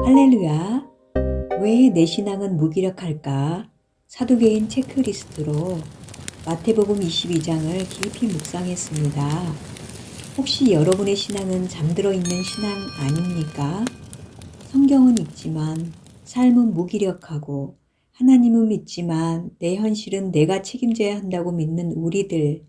할렐루야. 왜 내 신앙은 무기력할까? 사두개인 체크리스트로 마태복음 22장을 깊이 묵상했습니다. 혹시 여러분의 신앙은 잠들어 있는 신앙 아닙니까? 성경은 읽지만 삶은 무기력하고 하나님은 믿지만 내 현실은 내가 책임져야 한다고 믿는 우리들.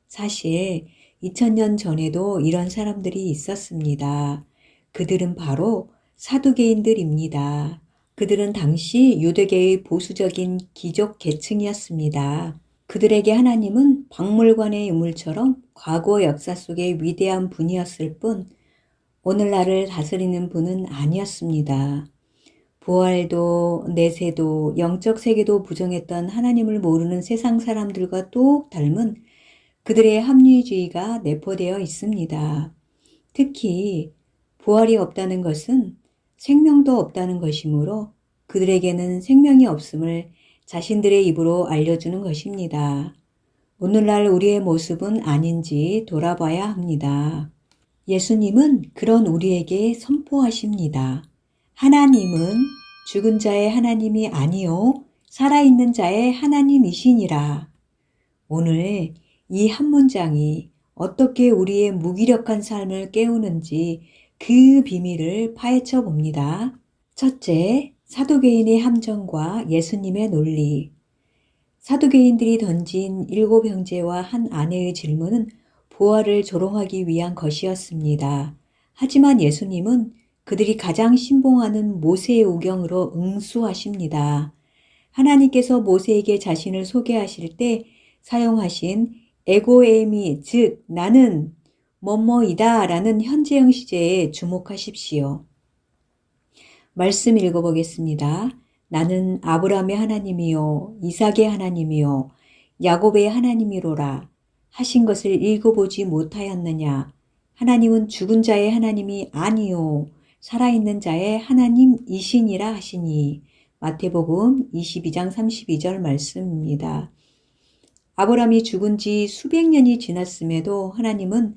사실 2000년 전에도 이런 사람들이 있었습니다. 그들은 바로 사두개인들입니다. 그들은 당시 유대계의 보수적인 귀족 계층이었습니다. 그들에게 하나님은 박물관의 유물처럼 과거 역사 속의 위대한 분이었을 뿐 오늘날을 다스리는 분은 아니었습니다. 부활도 내세도 영적 세계도 부정했던 하나님을 모르는 세상 사람들과 똑 닮은 그들의 합리주의가 내포되어 있습니다. 특히 부활이 없다는 것은 생명도 없다는 것이므로 그들에게는 생명이 없음을 자신들의 입으로 알려주는 것입니다. 오늘날 우리의 모습은 아닌지 돌아봐야 합니다. 예수님은 그런 우리에게 선포하십니다. 하나님은 죽은 자의 하나님이 아니요 살아있는 자의 하나님이시니라. 오늘 이 한 문장이 어떻게 우리의 무기력한 삶을 깨우는지 그 비밀을 파헤쳐 봅니다. 첫째, 사두개인의 함정과 예수님의 논리. 사두개인들이 던진 7 형제와 한 아내의 질문은 부활을 조롱하기 위한 것이었습니다. 하지만 예수님은 그들이 가장 신봉하는 모세의 오경으로 응수하십니다. 하나님께서 모세에게 자신을 소개하실 때 사용하신 에고에미, 즉 나는 뭐뭐이다 라는 현재형 시제에 주목하십시오. 말씀 읽어보겠습니다. 나는 아브라함의 하나님이요 이삭의 하나님이요 야곱의 하나님이로라 하신 것을 읽어보지 못하였느냐. 하나님은 죽은 자의 하나님이 아니요 살아있는 자의 하나님이시니라 하시니. 마태복음 22장 32절 말씀입니다. 아브라함이 죽은 지 수백 년이 지났음에도 하나님은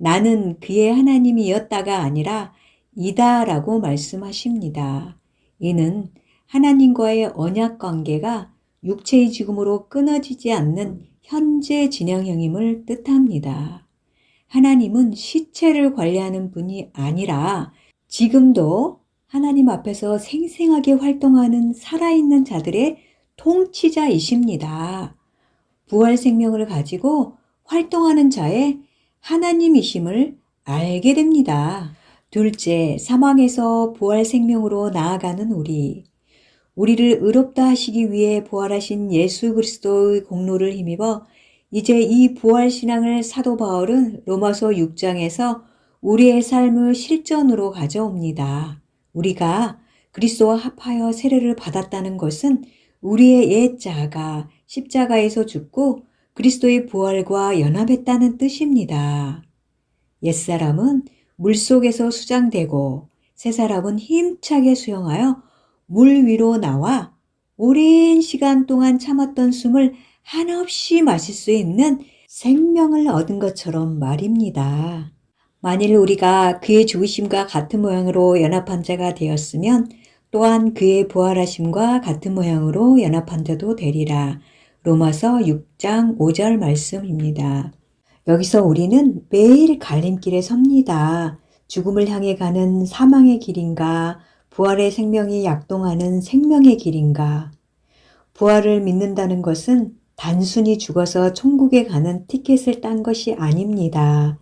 나는 그의 하나님이었다가 아니라 이다라고 말씀하십니다. 이는 하나님과의 언약 관계가 육체의 죽음으로 끊어지지 않는 현재 진행형임을 뜻합니다. 하나님은 시체를 관리하는 분이 아니라 지금도 하나님 앞에서 생생하게 활동하는 살아있는 자들의 통치자이십니다. 부활 생명을 가지고 활동하는 자의 하나님이심을 알게 됩니다. 둘째, 사망에서 부활 생명으로 나아가는 우리를 의롭다 하시기 위해 부활하신 예수 그리스도의 공로를 힘입어 이제 이 부활 신앙을 사도 바울은 로마서 6장에서 우리의 삶을 실전으로 가져옵니다. 우리가 그리스도와 합하여 세례를 받았다는 것은 우리의 옛 자아가 십자가에서 죽고 그리스도의 부활과 연합했다는 뜻입니다. 옛사람은 물속에서 수장되고 새사람은 힘차게 수영하여 물 위로 나와 오랜 시간 동안 참았던 숨을 한없이 마실 수 있는 생명을 얻은 것처럼 말입니다. 만일 우리가 그의 죽으심과 같은 모양으로 연합한 자가 되었으면 또한 그의 부활하심과 같은 모양으로 연합한 자도 되리라. 로마서 6장 5절 말씀입니다. 여기서 우리는 매일 갈림길에 섭니다. 죽음을 향해 가는 사망의 길인가, 부활의 생명이 약동하는 생명의 길인가. 부활을 믿는다는 것은 단순히 죽어서 천국에 가는 티켓을 딴 것이 아닙니다.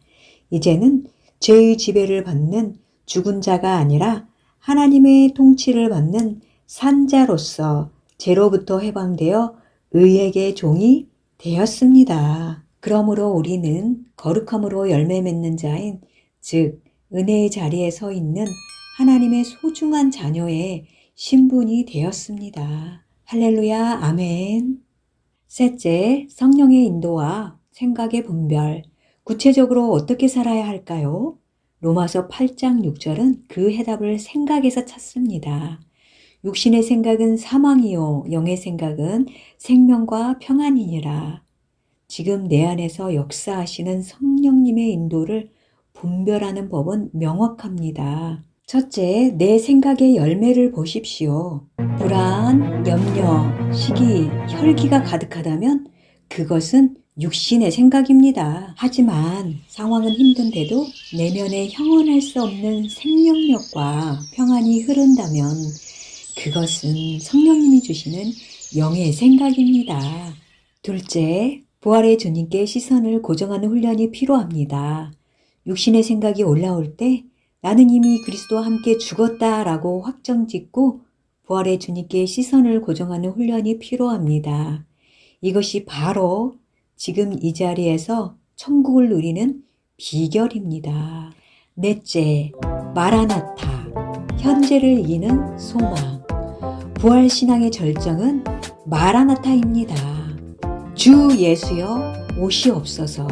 이제는 죄의 지배를 받는 죽은 자가 아니라 하나님의 통치를 받는 산자로서 죄로부터 해방되어 의에게 종이 되었습니다. 그러므로 우리는 거룩함으로 열매 맺는 자인, 즉 은혜의 자리에 서 있는 하나님의 소중한 자녀의 신분이 되었습니다. 할렐루야, 아멘. 셋째, 성령의 인도와 생각의 분별. 구체적으로 어떻게 살아야 할까요? 로마서 8장 6절은 그 해답을 생각에서 찾습니다. 육신의 생각은 사망이요 영의 생각은 생명과 평안이니라. 지금 내 안에서 역사하시는 성령님의 인도를 분별하는 법은 명확합니다. 첫째, 내 생각의 열매를 보십시오. 불안, 염려, 시기, 혈기가 가득하다면 그것은 육신의 생각입니다. 하지만 상황은 힘든데도 내면에 형언할 수 없는 생명력과 평안이 흐른다면 그것은 성령님이 주시는 영의 생각입니다. 둘째, 부활의 주님께 시선을 고정하는 훈련이 필요합니다. 육신의 생각이 올라올 때 나는 이미 그리스도와 함께 죽었다라고 확정짓고 부활의 주님께 시선을 고정하는 훈련이 필요합니다. 이것이 바로 지금 이 자리에서 천국을 누리는 비결입니다. 넷째, 마라나타, 현재를 이기는 소망. 부활신앙의 절정은 마라나타입니다. 주 예수여 오시옵소서.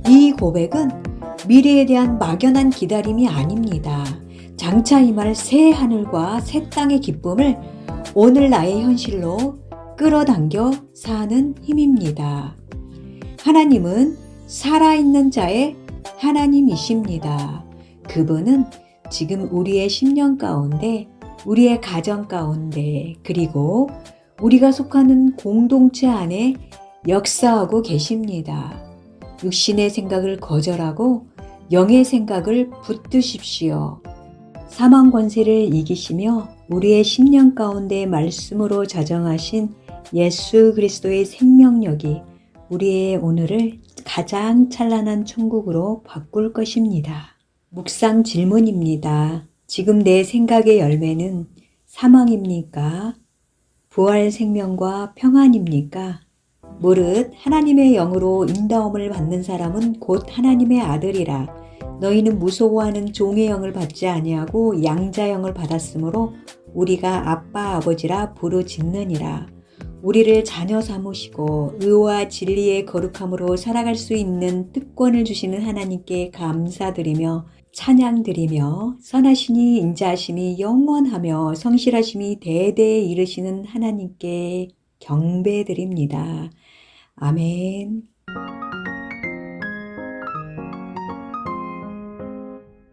이 고백은 미래에 대한 막연한 기다림이 아닙니다. 장차 임할 새 하늘과 새 땅의 기쁨을 오늘 나의 현실로 끌어당겨 사는 힘입니다. 하나님은 살아있는 자의 하나님이십니다. 그분은 지금 우리의 심령 가운데, 우리의 가정 가운데, 그리고 우리가 속하는 공동체 안에 역사하고 계십니다. 육신의 생각을 거절하고 영의 생각을 붙드십시오. 사망 권세를 이기시며 우리의 심령 가운데 말씀으로 자정하신 예수 그리스도의 생명력이 우리의 오늘을 가장 찬란한 천국으로 바꿀 것입니다. 묵상 질문입니다. 지금 내 생각의 열매는 사망입니까? 부활 생명과 평안입니까? 무릇 하나님의 영으로 인다움을 받는 사람은 곧 하나님의 아들이라. 너희는 무서워하는 종의 영을 받지 아니하고 양자 영을 받았으므로 우리가 아빠 아버지라 부르짖느니라. 우리를 자녀 삼으시고 의와 진리의 거룩함으로 살아갈 수 있는 특권을 주시는 하나님께 감사드리며 찬양드리며 선하시니 인자하심이 영원하며 성실하심이 대대에 이르시는 하나님께 경배드립니다. 아멘.